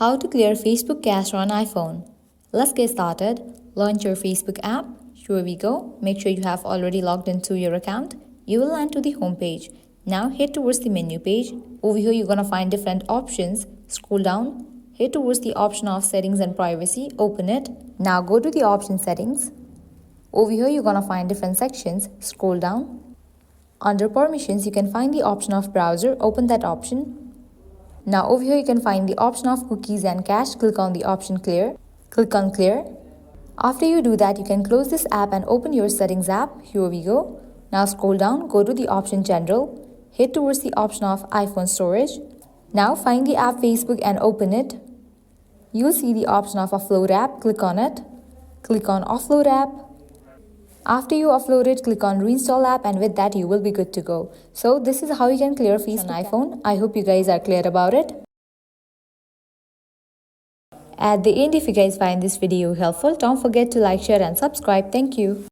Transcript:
How to clear Facebook cache on iPhone. Let's get started. Launch your Facebook app. Here we go. Make sure you have already logged into your account. You will land to the home page. Now head towards the menu page. Over here you're gonna find different options. Scroll down. Head towards the option of settings and privacy. Open it. Now go to the option settings. Over here you're gonna find different sections. Scroll down. Under permissions you can find the option of browser. Open that option. Now over here you can find the option of cookies and cache. Click on the option clear. Click on clear. After you do that, you can close this app and open your settings app. Here we go. Now scroll down, go to the option general. Head towards the option of iPhone storage. Now find the app Facebook and open it. You'll see the option of offload app. Click on it. Click on offload app. After you offload it, click on reinstall app, and with that you will be good to go. So this is how you can clear Facebook on iPhone. I hope you guys are clear about it. At the end, if you guys find this video helpful, don't forget to like, share and subscribe. Thank you.